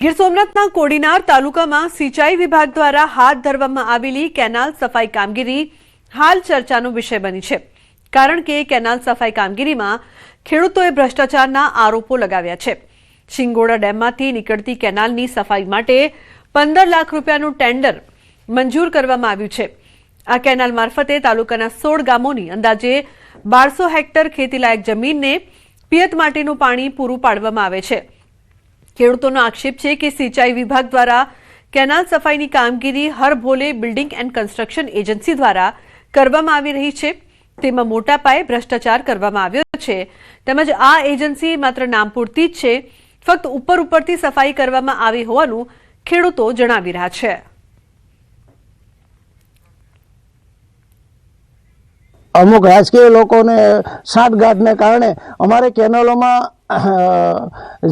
ગીર સોમનાથના કોડીનાર તાલુકામાં સિંચાઈ વિભાગ દ્વારા હાથ ધરવામાં આવેલી કેનાલ સફાઈ કામગીરી હાલ ચર્ચાનો વિષય બની છે, કારણ કે કેનાલ સફાઈ કામગીરીમાં ખેડૂતોએ ભ્રષ્ટાચારના આરોપો લગાવ્યા છે। શિંગોડા ડેમમાંથી નીકળતી કેનાલની સફાઈ માટે 15 લાખ રૂપિયાનું ટેન્ડર મંજૂર કરવામાં આવ્યું છે। આ કેનાલ મારફતે તાલુકાના 16 ગામોની અંદાજે 1200 હેક્ટર ખેતીલાયક જમીનને પિયત માટેનું પાણી પૂરું પાડવામાં આવે છે। ખેડૂતોનો આક્ષેપ છે કે સિંચાઈ વિભાગ દ્વારા કેનાલ સફાઈની કામગીરી Har Bhole building and construction agency દ્વારા કરવામાં આવી રહી છે, તેમાં મોટા પાયે ભ્રષ્ટાચાર કરવામાં આવ્યો છે, તેમજ આ એજન્સી માત્ર નામ પૂરતી જ છે, ફક્ત ઉપરથી સફાઈ કરવામાં આવી હોવાનું ખેડૂતો જણાવી રહ્યા છે। અમુક રાજકીય લોકોને સાંઠગાંઠને કારણે અમારે કેનાલોમાં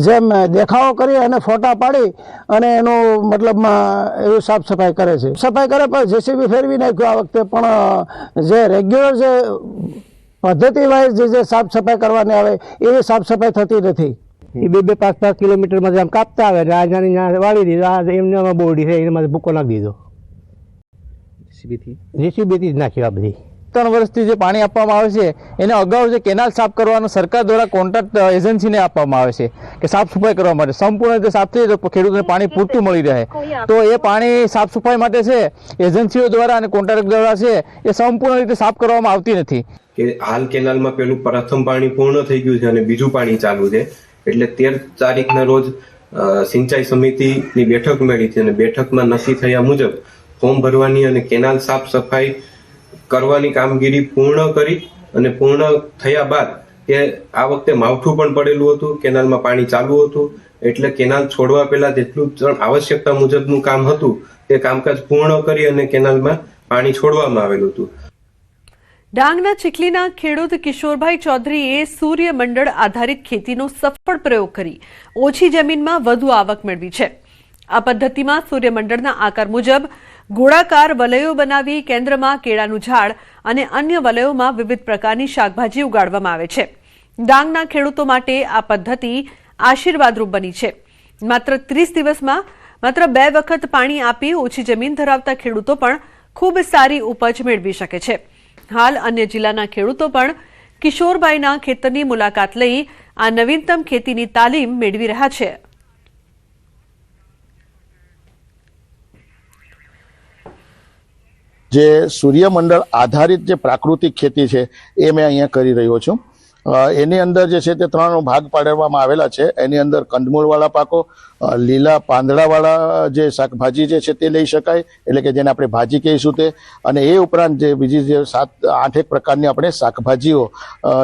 જેમ દેખાવો કરી અને ફોટા પાડી અને એનું મતલબમાં એવું સાફ સફાઈ કરે છે। સફાઈ કરે પણ જેસીબી ફેરવી નાખ્યું આ વખતે, પણ જે રેગ્યુલર જે પદ્ધતિ વાઇઝ જે સાફ સફાઈ કરવાની આવે એવી સાફ સફાઈ થતી નથી। એ 2-5 કિલોમીટરમાં આમ કાપતા આવે રાજાની વાળી દીધો, આ એમને બોરડી છે એમાં ભૂકો નાખી દીધો, જેસીબીથી જ નાખ્યું। આ બધી 3 વર્ષથી જે પાણી આપવામાં આવે છે એને અગાઉ જે કેનાલ સાફ કરવાનો સરકાર દ્વારા કોન્ટ્રાક્ટ એજન્સીને આપવામાં આવે છે કે સાફ સફાઈ કરવા માટે સંપૂર્ણ રીતે સાફ થઈ તો ખેડૂતોને પાણી પૂરતું મળી રહે, તો એ પાણી સાફ સફાઈ માટે છે એજન્સીઓ દ્વારા અને કોન્ટ્રાક્ટ દ્વારા છે એ સંપૂર્ણ રીતે સાફ કરવામાં આવતી નથી। કે હાલ કેનાલમાં પેલું પ્રથમ પાણી પૂર્ણ થઈ ગયું છે અને બીજું પાણી ચાલુ છે, એટલે 13 તારીખના રોજ સિંચાઈ સમિતિની બેઠક મળી છે અને બેઠકમાં નક્કી થયા મુજબ ફોર્મ ભરવાની અને કેનાલ સાફ સફાઈ કરવાની કામગીરી પૂર્ણ કરી અને પૂર્ણ થયા બાદ કે આ વખતે માવઠું પણ પડેલું હતું, કેનાલમાં પાણી ચાલુ હતું, એટલે કેનાલ છોડવા પહેલા જેટલું આવશ્યકતા મુજબનું કામ હતું તે કામકાજ પૂર્ણ કરી અને કેનાલમાં પાણી છોડવામાં આવેલું હતું। ડાંગના ચીખલીના ખેડૂત કિશોરભાઈ ચૌધરીએ સૂર્યમંડળ આધારિત ખેતીનો સફળ પ્રયોગ કરી ઓછી જમીનમાં વધુ આવક મેળવી છે। આ પદ્ધતિમાં સૂર્યમંડળના આકાર મુજબ ગોળાકાર વલયો બનાવી કેન્દ્રમાં કેળાનું ઝાડ અને અન્ય વલયોમાં વિવિધ પ્રકારની શાકભાજી ઉગાડવામાં આવે છે। ડાંગના ખેડૂતો માટે આ પદ્ધતિ આશીર્વાદરૂપ બની છે। માત્ર 30 દિવસમાં માત્ર 2 વખત પાણી આપી ઓછી જમીન ધરાવતા ખેડૂતો પણ ખૂબ સારી ઉપજ મેળવી શકે છે। હાલ અન્ય જિલ્લાના ખેડૂતો પણ કિશોરભાઈના ખેતરની મુલાકાત લઈ આ નવીનતમ ખેતીની તાલીમ મેળવી રહ્યા છે। જે સૂર્યમંડળ આધારિત જે પ્રાકૃતિક ખેતી છે એ મેં અહીંયા કરી રહ્યો છું। એની અંદર જે છે તે 3 ભાગ પાડવામાં આવેલા છે। એની અંદર કંદમૂળવાળા પાકો, લીલા પાંદડાવાળા જે શાકભાજી જે છે તે લઈ શકાય, એટલે કે જેને આપણે ભાજી કહીશું તે, અને એ ઉપરાંત જે બીજી જે 7-8 પ્રકારની આપણે શાકભાજીઓ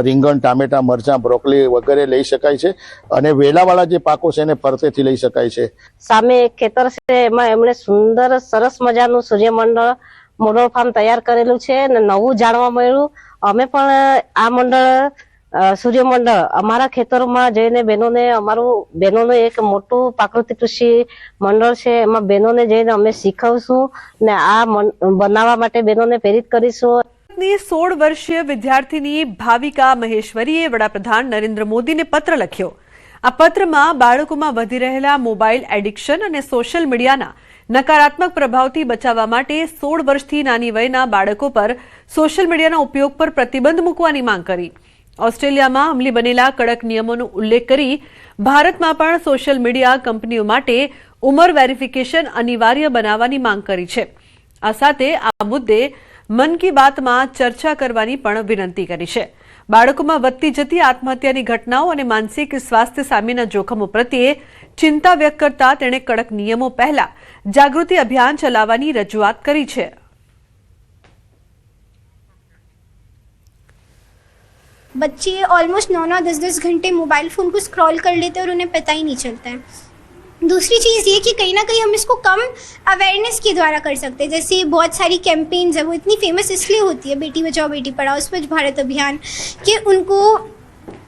રીંગણ, ટામેટા, મરચાં, બ્રોકલી વગેરે લઈ શકાય છે, અને વેલાવાળા જે પાકો છે એને ફરતેથી લઈ શકાય છે। સામે ખેતર છે એમાં એમણે સુંદર સરસ મજાનું સૂર્યમંડળ મોડલ ફાર્મ તૈયાર કરેલું છે અને નવું જાણવા મળ્યું। અમે પણ આ મંડળ સૂર્યમંડળ અમારા ખેતરોમાં જઈને બહેનોનું એક મોટું પ્રાકૃતિક કૃષિ મંડળ છે, એમાં બહેનોને જઈને અમે શીખવશું ને આ બનાવવા માટે બહેનોને પ્રેરિત કરીશું। 16 વર્ષીય વિદ્યાર્થીની ભાવિકા મહેશ્વરીએ વડાપ્રધાન નરેન્દ્ર મોદીને પત્ર લખ્યો। આ પત્રમાં બાળકોમાં વધી રહેલા મોબાઈલ એડિક્શન અને સોશિયલ મીડિયાના નકારાત્મક પ્રભાવથી બચાવવા માટે 16 વર્ષથી નાની વયના બાળકો પર સોશિયલ મીડિયાના ઉપયોગ પર પ્રતિબંધ મૂકવાની માંગ કરી। ઓસ્ટ્રેલિયામાં અમલી બનેલા કડક નિયમોનો ઉલ્લેખ કરી ભારતમાં પણ સોશિયલ મીડિયા કંપનીઓ માટે ઉંમર વેરિફિકેશન અનિવાર્ય બનાવવાની માંગ કરી છે। આ સાથે આ મુદ્દે મન કી બાતમાં ચર્ચા કરવાની પણ વિનંતી કરી છે। બાળકોમાં વધતી જતી આત્મહત્યાની ઘટનાઓ અને માનસિક સ્વાસ્થ્ય સામેના જોખમો પ્રત્યે ચિંતા વ્યક્ત કરતા તેણે કડક નિયમો પહેલા જાગૃતિ અભિયાન ચલાવવાની રજૂઆત કરી છે। बच्चे ऑलमोस्ट 9-10 घंटे मोबाइल फ़ोन को स्क्रॉल कर लेते हैं और उन्हें पता ही नहीं चलता है। दूसरी चीज़ ये कि कहीं ना कहीं हम इसको कम अवेयरनेस के द्वारा कर सकते हैं। जैसे बहुत सारी कैंपेन्स है, वो इतनी फेमस इसलिए होती है, बेटी बचाओ बेटी पढ़ाओ, स्वच्छ भारत अभियान, कि उनको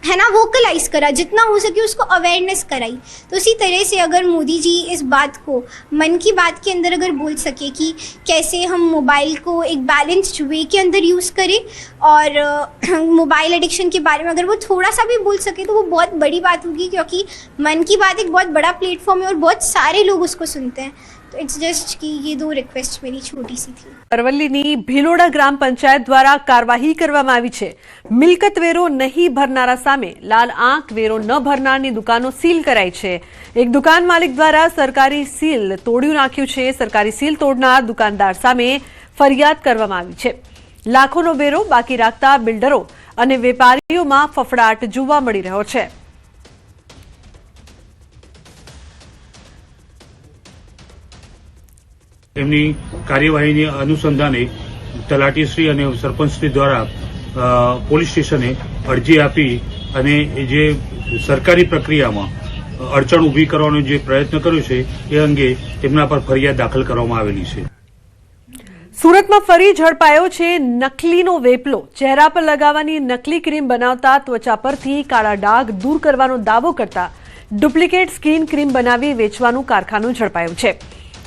है ना वोकलाइज करा, जितना हो सके उसको अवेयरनेस कराई। तो उसी तरह से अगर मोदी जी इस बात को मन की बात के अंदर अगर बोल सके कि कैसे हम मोबाइल को एक बैलेंस्ड वे के अंदर यूज़ करें और मोबाइल एडिक्शन के बारे में अगर वो थोड़ा सा भी बोल सके तो वो बहुत बड़ी बात होगी, क्योंकि मन की बात एक बहुत बड़ा प्लेटफॉर्म है और बहुत सारे लोग उसको सुनते हैं। तो इट्स जस्ट कि ये 2 रिक्वेस्ट मेरी छोटी सी थी। અરવલ્લીની ભિલોડા ગ્રામ પંચાયત દ્વારા કાર્યવાહી કરવામાં આવી છે। મિલકત વેરો નહીં ભરનારા સામે લાલ આંખ વેરો ન ભરનારની દુકાનો સીલ કરાઈ છે। એક દુકાન માલિક દ્વારા સરકારી સીલ તોડ્યું નાખ્યું છે। સરકારી સીલ તોડનાર દુકાનદાર સામે ફરિયાદ કરવામાં આવી છે। લાખોનો વેરો બાકી રાખતા બિલ્ડરો અને વેપારીઓમાં ફફડાટ જોવા મળી રહ્યો છે। એમની કાર્યવાહીની અનુસંધાને તલાટીશ્રી અને સરપંચશ્રી દ્વારા પોલીસ સ્ટેશને અરજી આપી અને જે સરકારી પ્રક્રિયામાં અડચણ ઊભી કરવાનો જે પ્રયત્ન કર્યો છે એ અંગે તેમના પર ફરિયાદ દાખલ કરવામાં આવેલી છે। સુરતમાં ફરી ઝડપાયો છે નકલીનો વેપલો। ચહેરા પર લગાવવાની નકલી ક્રીમ બનાવતા ત્વચા પરથી કાળા ડાઘ દૂર કરવાનો દાવો કરતા ડુપ્લિકેટ સ્કિન ક્રીમ બનાવી વેચવાનું કારખાનું ઝડપાયું છે।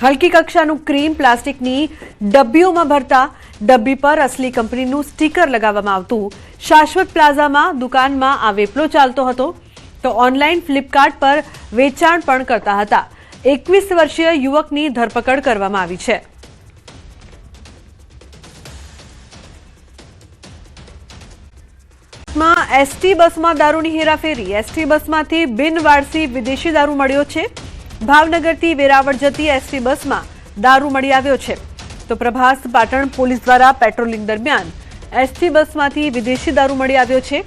હલકી કક્ષાનું ક્રીમ પ્લાસ્ટિકની ડબ્બીઓમાં ભરતા ડબ્બી પર અસલી કંપનીનું સ્ટીકર લગાવવામાં આવતું। શાશ્વત પ્લાઝામાં દુકાનમાં આ વેપલો ચાલતો હતો તો ઓનલાઈન ફ્લિપકાર્ટ પર વેચાણ પણ કરતા હતા। 21 વર્ષીય યુવકની ધરપકડ કરવામાં આવી છે। એસટી બસમાં દારૂની હેરાફેરી। એસટી બસમાંથી બિનવારસી વિદેશી દારૂ મળ્યો છે। ભાવનગરથી વેરાવળ જતી એસટી બસમાં દારૂ મળી આવ્યો છે તો પ્રભાસ પાટણ પોલીસ દ્વારા પેટ્રોલિંગ દરમિયાન એસટી બસમાંથી વિદેશી દારૂ મળી આવ્યો છે।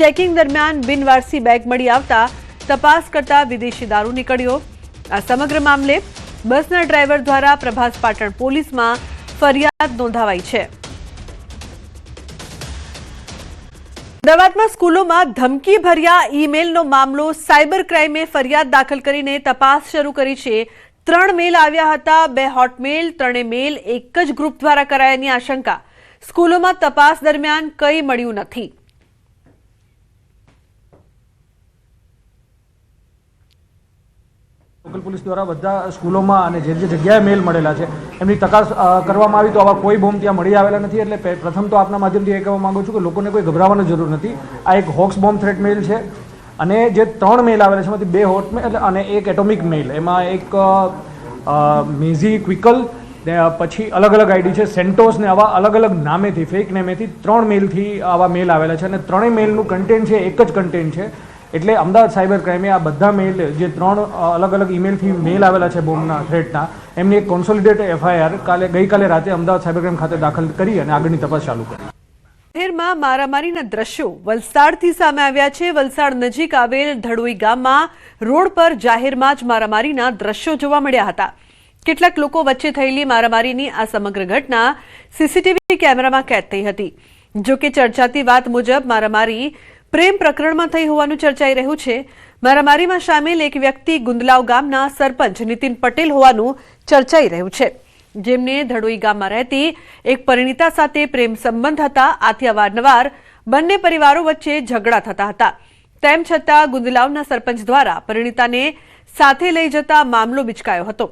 ચેકિંગ દરમિયાન બિનવારસી બેગ મળી આવતા તપાસ કરતા વિદેશી દારૂ નીકળ્યો। આ સમગ્ર મામલે બસના ડ્રાઈવર દ્વારા પ્રભાસ પાટણ પોલીસમાં ફરિયાદ નોંધાવાઈ છે। અમદાવાદમાં સ્કૂલોમાં ધમકી ભર્યા ઈમેલનો મામલો સાયબર ક્રાઇમે ફરિયાદ દાખલ કરીને તપાસ શરૂ કરી છે। 3 મેલ આવ્યા હતા, 2 હોટમેલ, 3 મેલ એક જ ગ્રુપ દ્વારા કરાયાની આશંકા। સ્કૂલોમાં તપાસ દરમિયાન કંઈ મળ્યું નથી। લોકલ પોલીસ દ્વારા બધા સ્કૂલોમાં અને જે જગ્યાએ મેલ મળેલા છે એમની તપાસ કરવામાં આવી તો આવા કોઈ બોમ્બ ત્યાં મળી આવેલા નથી। એટલે પ્રથમ તો આપના માધ્યમથી એ કહેવા માંગુ છું કે લોકોને કોઈ ગભરાવાની જરૂર નથી। આ એક હોક્સ બોમ્બ થ્રેટ મેલ છે અને જે 3 મેલ આવેલા છે એમાંથી 2 હોટ મેલ અને એક એટોમિક મેલ, એમાં એક મેઝી ક્વિકલ પછી અલગ અલગ આઈડી છે સેન્ટોસ ને આવા અલગ અલગ નામેથી ફેક નેમેથી 3 મેલથી આવા મેલ આવેલા છે અને 3 મેલનું કન્ટેન્ટ છે એક જ કન્ટેન્ટ છે। એટલે અમદાવાદ સાયબર ક્રાઇમે આ બધા મેલ જે 3 અલગ અલગ ઈમેલથી મેલ આવેલા છે બોમ્બના થ્રેટના એમની એક કોન્સોલિડેટ એફઆઈઆર ગઈકાલે રાતે અમદાવાદ સાયબર ક્રાઇમ ખાતે દાખલ કરી અને આગળની તપાસ ચાલુ કરી। શહેરમાં મારામારીના દ્રશ્યો વલસાડથી સામે આવ્યા છે। વલસાડ નજીક આવેલ ધડોઈ ગામમાં રોડ પર જાહેરમાં જ મારામારીના દ્રશ્યો જોવા મળ્યા હતા। કેટલાક લોકો વચ્ચે થયેલી મારામારીની આ સમગ્ર ઘટના સીસીટીવી કેમેરામાં કેદ થઈ હતી। જો કે ચર્ચાતી વાત મુજબ મારામારી પ્રેમ પ્રકરણમાં થઈ હોવાનું ચર્ચાઈ રહ્યું છે। મારામારીમાં સામેલ એક વ્યક્તિ ગુંદલાવ ગામના સરપંચ નીતિન પટેલ હોવાનું ચર્ચાઈ રહ્યું છે, જેમને ધડોઈ ગામમાં રહેતી એક પરિણીતા સાથે પ્રેમ સંબંધ હતા। આથી અવારનવાર બંને પરિવારો વચ્ચે ઝઘડા થતા હતા। તેમ છતાં ગુંદલાવના સરપંચ દ્વારા પરિણીતાને સાથે લઈ જતા મામલો બિચકાયો હતો।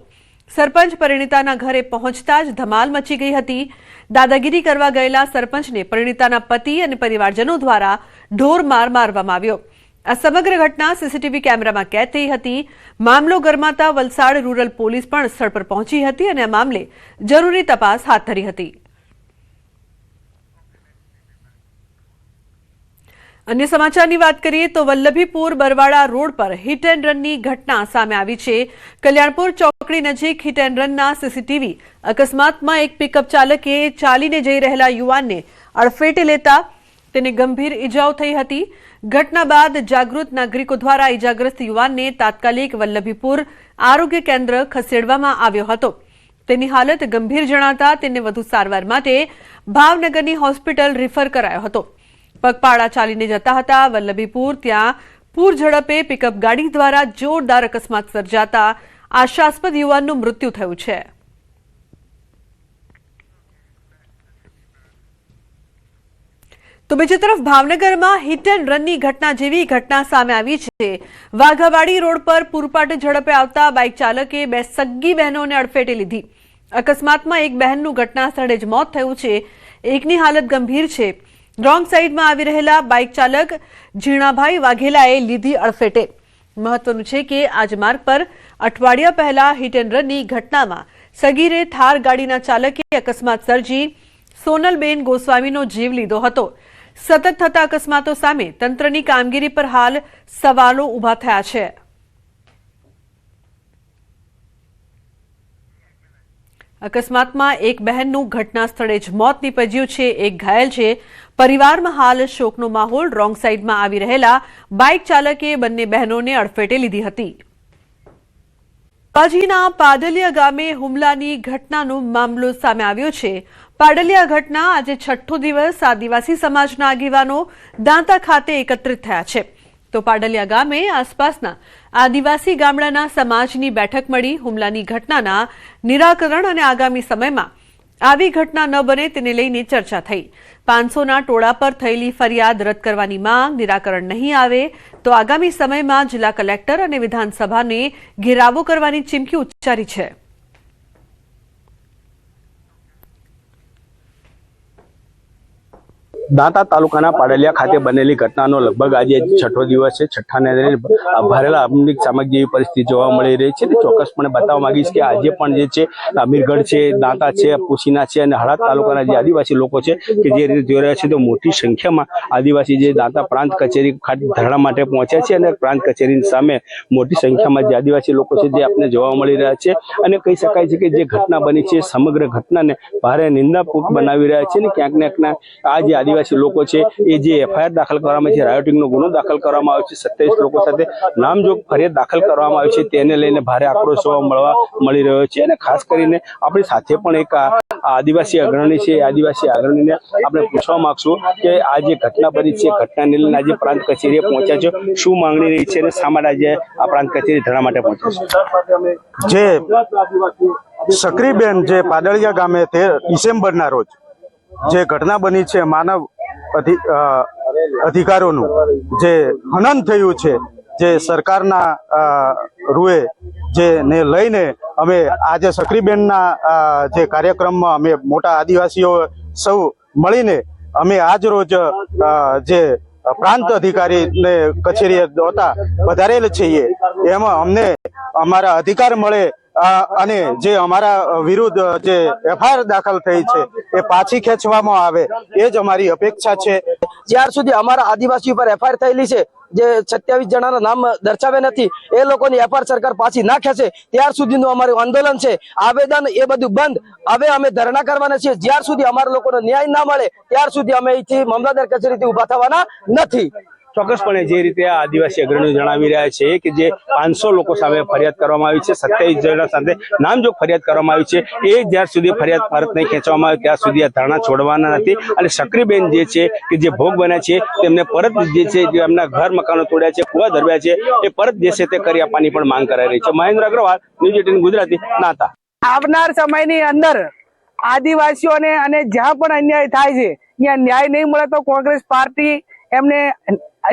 સરપંચ પરિણીતાના ઘરે પહોંચતા જ ધમાલ મચી ગઈ હતી। દાદાગીરી કરવા ગયેલા સરપંચને પરિણીતાના પતિ અને પરિવારજનો દ્વારા ઢોર માર મારવામાં આવ્યો। આ સમગ્ર ઘટના સીસીટીવી કેમેરામાં કેદ થઈ હતી। મામલો ગરમાતા વલસાડ રૂરલ પોલીસ પણ સ્થળ પર પહોંચી હતી અને આ મામલે જરૂરી તપાસ હાથ ધરી હતી। अन्य समाचारनी बात करिए तो वल्लभीपुर बरवाड़ा रोड पर हिट एंड रननी घटना सामे आवी छे। कल्याणपुर चौकड़ी नजीक हिट एंड रनना सीसीटीवी अकस्मातमां एक पिकअप चालके चालीने जई रहेला युवानने अड़फेटे लेता तेने गंभीर इजाओ थई हती। घटना बाद जागृत नागरिको द्वारा इजाग्रस्त युवानने तात्कालिक वल्लभीपुर आरोग्य केन्द्र खसेडवामां આવ્યો હતો। તેની હાલત ગંભીર જણાતા તેને વધુ સારવાર માટે ભાવનગરની હોસ્પિટલ રિફર કરાયો હતો। પગપાળા ચાલીને જતા હતા વલ્લભીપુર, ત્યાં પૂર ઝડપે પિકઅપ ગાડી દ્વારા જોરદાર અકસ્માત સર્જાતા આશાસ્પદ યુવાનનું મૃત્યુ થયું છે। તો બીજી તરફ ભાવનગરમાં હિટ એન્ડ રનની ઘટના જેવી ઘટના સામે આવી છે। વાઘાવાડી રોડ પર પૂરપાટ ઝડપે આવતા બાઇક ચાલકે બે સગ્ગી બહેનોને અડફેટે લીધી। અકસ્માતમાં એક બહેનનું ઘટના સ્થળે જ મોત થયું છે, એકની હાલત ગંભીર છે। રોંગ સાઈડમાં આવી રહેલા બાઇક ચાલક ઝીણાભાઈ વાઘેલાએ લીધી અડફેટે। મહત્વનું છે કે આજ માર્ગ પર અઠવાડિયા પહેલા હિટ એન્ડ રનની ઘટનામાં સગીરે થાર ગાડીના ચાલકે અકસ્માત સર્જી સોનલબેન ગોસ્વામીનો જીવ લીધો હતો। સતત થતા અકસ્માતો સામે તંત્રની કામગીરી પર હાલ સવાલો ઊભા થયા છે। અકસ્માતમાં એક બહેનનું ઘટના સ્થળે જ મોત નીપજ્યું છે, એક ઘાયલ છે। પરિવારમાં હાલ શોકનો માહોલ। રોંગ સાઈડમાં આવી રહેલા બાઇક ચાલકે બંને બહેનોને અડફેટે લીધી હતી। અંબાજીના પાડલિયા ગામે હુમલાની ઘટનાનો મામલો સામે આવ્યો છે। પાડલિયા ઘટના આજે છઠ્ઠો દિવસ આદિવાસી સમાજના આગેવાનો દાંતા ખાતે એકત્રિત થયા છે। તો પાડલિયા ગામે આસપાસના આદિવાસી ગામડાના સમાજની બેઠક મળી હુમલાની ઘટનાના નિરાકરણ અને આગામી સમયમાં આવી ઘટના ન બને તેને લઈને ચર્ચા થઈ। 500ના ટોળા પર થયેલી ફરિયાદ રદ કરવાની માંગ, નિરાકરણ નહીં આવે તો આગામી સમયમાં જિલ્લા કલેક્ટર અને વિધાનસભાને ઘેરાવો કરવાની ચીમકી ઉચ્ચારી છે। દાંતા તાલુકાના પાડલિયા ખાતે બનેલી ઘટનાનો લગભગ આજે છઠ્ઠો દિવસ છે। છઠ્ઠાને ભારેલા આર્થિક સામાજિક જેવી પરિસ્થિતિ જોવા મળી રહી છે। ચોક્કસપણે બતાવવા માંગીશ કે આજે પણ જે છે અમીરગઢ છે, દાંતા છે, પુસીના છે અને હળાદ તાલુકાના જે આદિવાસી લોકો છે કે જે રીતે જોઈ રહ્યા છે તો મોટી સંખ્યામાં આદિવાસી જે દાંતા પ્રાંત કચેરી ખાતે ધરણા માટે પહોંચ્યા છે અને પ્રાંત કચેરીની સામે મોટી સંખ્યામાં જે આદિવાસી લોકો છે જે આપને જોવા મળી રહ્યા છે અને કહી શકાય છે કે જે ઘટના બની છે સમગ્ર ઘટનાને ભારે નિંદાપૂર્વક બનાવી રહ્યા છે અને ક્યાંક ને ક્યાંક આ જે આદિવાસી લોકો છે એ જે એફઆઈઆર દાખલ કરવામાં છે, રાયોટિંગનો ગુનો દાખલ કરવામાં આવ્યો છે, 27 લોકો સાથે નામજોગ ફરિયાદ દાખલ કરવામાં આવી છે, તેને લઈને ભારે આક્રોશ મળી રહ્યો છે। અને ખાસ કરીને આપણી સાથે પણ એક આદિવાસી અગ્રણી છે, આદિવાસી અગ્રણીને આપણે પૂછવા માંગશું કે આ જે ઘટના બની છે ઘટનાને લઈને આજે પ્રાંત કચેરીએ પહોંચ્યા છે, શું માંગણી રહી છે અને શા માટે આજે આ પ્રાંત કચેરી ધરણા માટે પહોંચ્યા છે? જે સક્રીબેન જે પાડલિયા ગામે 13 ડિસેમ્બરના રોજ જે ઘટના બની છે, માનવ અધિકારોનું જે હનન થયું છે, જે સરકારના રૂએ જેને લઈને અમે આજે સક્રીબેનના જે કાર્યક્રમમાં અમે મોટા આદિવાસીઓ સૌ મળીને અમે આજ રોજ જે પ્રાંત અધિકારીને કચેરીએ દોતા વધારેલ છીએ। એમાં અમને અમારા અધિકાર મળે અને જે અમારા વિરુદ્ધ જે એફઆઈઆર દાખલ થઈ છે એ પાછી ખેંચવામાં આવે એ જ અમારી અપેક્ષા છે। જ્યાર સુધી અમારા આદિવાસી ઉપર એફઆઈઆર થયેલી છે જે 27 જણાના નામ દર્શાવે નથી એ લોકોની એફઆઈઆર સરકાર પાછી ના ખેંચે ત્યાર સુધીનું અમારું આંદોલન છે, આવેદન એ બધું બંધ। હવે અમે ધરણા કરવાના છીએ જ્યાર સુધી અમારા લોકોને ન્યાય ના મળે ત્યાર સુધી અમે અહીંથી મામલતદાર કચેરીથી ઉભા થવાના નથી। ચોક્કસપણે જે રીતે આ આદિવાસી અગ્રણીઓ જણાવી રહ્યા છે કે જે 500 લોકો સામે ફરિયાદ કરવામાં આવી છે, 27 જણા સાથે નામજોગ ફરિયાદ કરવામાં આવી છે, એ જ્યાર સુધી ફરિયાદ પરત નહીં ખેંચવામાં આવે ત્યાં સુધી આ ધરણા છોડવાના નથી। અને સક્રીબેન જે છે કે જે ભોગ બન્યા છે તેમને પરત જે છે જે એમના ઘર મકાનો તોડ્યા છે, કુવા ધરવ્યા છે, એ પરત જે છે તે કરી આપવાની પણ માંગ કરાઈ રહી છે। મહેન્દ્ર અગ્રવાલ, ન્યૂઝ 18 ગુજરાતી, દાંતા। આવનાર સમયની અંદર આદિવાસીઓને અને જ્યાં પણ અન્યાય થાય છે ત્યાં ન્યાય નહીં મળે તો કોંગ્રેસ પાર્ટી એમને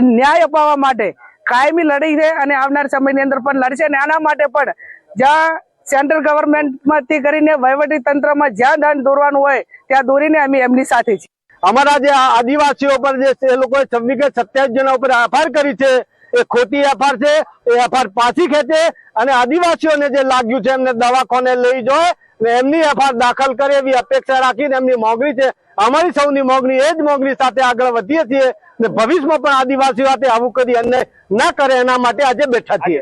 ન્યાય અપાવવા માટે કાયમી લડી છે અને આવનાર સમયની અંદર પણ લડશે। અને આના માટે પણ જ્યાં સેન્ટ્રલ ગવર્મેન્ટમાંથી કરીને વહીવટી તંત્રમાં જ્યાં દંડ દોરવાનું હોય ત્યાં દોરીને અમે એમની સાથે છીએ। અમારા જે આદિવાસીઓ પર જે એ લોકોએ 27 જણા ઉપર એફઆઈઆર કરી છે એ ખોટી એફઆઈઆર છે, એ એફઆઈઆર પાછી ખેંચે અને આદિવાસીઓને જે લાગ્યું છે એમને દવાખાને લઈ જાય ને એમની એફઆઈઆર દાખલ કરે એવી અપેક્ષા રાખીને એમની માંગણી છે। અમારી સૌની માંગણી એ જ માંગણી સાથે આગળ વધીએ છીએ ને ભવિષ્યમાં પણ આદિવાસીઓ સાથે આવું કદી અન્યાય ના કરે એના માટે આજે બેઠા છીએ।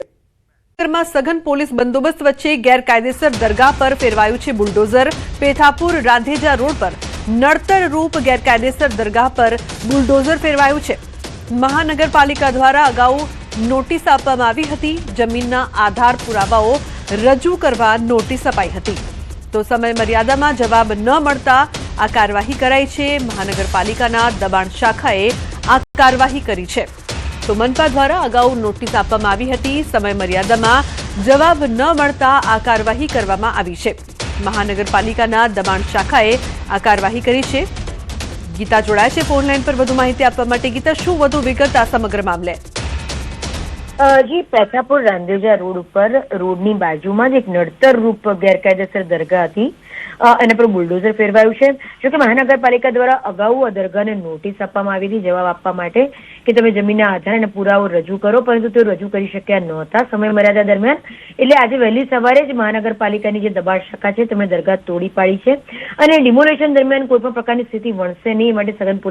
માં સઘન પોલીસ બંદોબસ્ત વચ્ચે ગેરકાયદેસર દરગાહ પર ફેરવાયું છે બુલડોઝર। પેથાપુર રાંધેજા રોડ પર નડતર રૂપ ગેરકાયદેસર દરગાહ પર બુલડોઝર ફેરવાયું છે। મહાનગરપાલિકા દ્વારા અગાઉ નોટિસ આપવામાં આવી હતી। જમીનના આધાર પુરાવાઓ રજૂ કરવા નોટિસ અપાઈ હતી, તો સમય મર્યાદામાં જવાબ ન મળતા આ કાર્યવાહી કરાઈ છે। મહાનગરપાલિકાના દબાણ શાખાએ આ કાર્યવાહી કરી છે। તો મનપા દ્વારા અગાઉ નોટિસ આપવામાં આવી હતી, સમય મર્યાદામાં જવાબ ન મળતા આ કાર્યવાહી કરવામાં આવી છે। મહાનગરપાલિકાના દબાણ શાખાએ આ કાર્યવાહી કરી છે। ગીતા જોડાય છે ફોન લાઈન પર વધુ માહિતી આપવા માટે. ગીતા, શું વધુ વિગત આ સમગ્ર મામલે? જી, પેથાપુર રાંદેજા રોડ ઉપર રોડની બાજુમાં જ એક નડતર રૂપ ગેરકાયદેસર દરગાહ હતી. એના પર બુલડોઝર ફેરવાયું છે. જોકે મહાનગરપાલિકા દ્વારા અગાઉ આ દરગાહને નોટિસ આપવામાં આવી હતી જવાબ આપવા માટે કે તમે જમીનના આધાર અને પુરાવો રજૂ કરો, પરંતુ તેઓ રજૂ કરી શક્યા નહોતા સમય મર્યાદા દરમિયાન. એટલે આજે વહેલી સવારે જ મહાનગરપાલિકાની જે દબાણ શાખા છે તેમણે દરગાહ તોડી પાડી છે અને ડિમોલેશન દરમિયાન કોઈ પણ પ્રકારની સ્થિતિ વણશે નહીં એ માટે સઘન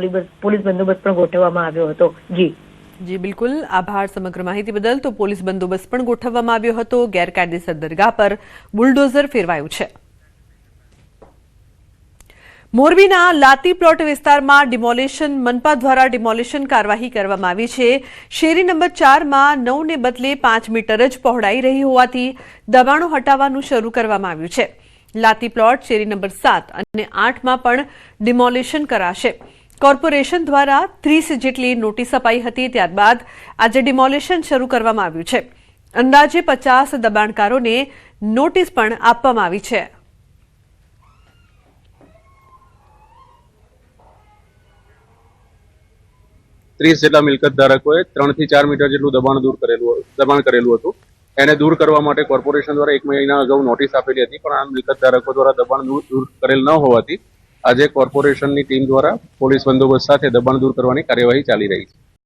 પોલીસ બંદોબસ્ત પણ ગોઠવવામાં આવ્યો હતો. જી બિલકુલ, આભાર સમગ્ર માહિતી બદલ. તો પોલીસ બંદોબસ્ત પણ ગોઠવવામાં આવ્યો હતો. ગેરકાયદેસર દરગાહ પર બુલડોઝર ફેરવાયું છે. મોરબીના લાતી પ્લોટ વિસ્તારમાં મનપા દ્વારા ડિમોલેશન કાર્યવાહી કરવામાં આવી છે. શેરી નંબર 4માં 9 ને બદલે 5 મીટર જ પહોળાઈ રહી હોવાથી દબાણો હટાવવાનું શરૂ કરવામાં આવ્યું છે. લાતી પ્લોટ શેરી નંબર 7 અને 8માં પણ ડિમોલેશન કરાશે. કોર્પોરેશન દ્વારા 30 જેટલી નોટિસ અપાઈ હતી. ત્યારબાદ આજે ડિમોલેશન શરૂ કરવામાં આવ્યું છે. અંદાજે 50 દબાણકારોને નોટિસ પણ આપવામાં આવી છે. જેટલા મિલકત ધારકોએ 3 થી 4 મીટર જેટલું દબાણ કરેલું હતું. એને દૂર કરવા માટે કોર્પોરેશન દ્વારા 1 મહિના અગાઉ નોટિસ આપેલી હતી, પણ આ મિલકત ધારકો દ્વારા દબાણ દૂર કરેલ ન હોવાથી આજે કોર્પોરેશનની ટીમ દ્વારા પોલીસ બંદોબસ્ત સાથે દબાણ દૂર કરવાની કાર્યવાહી ચાલી રહી છે.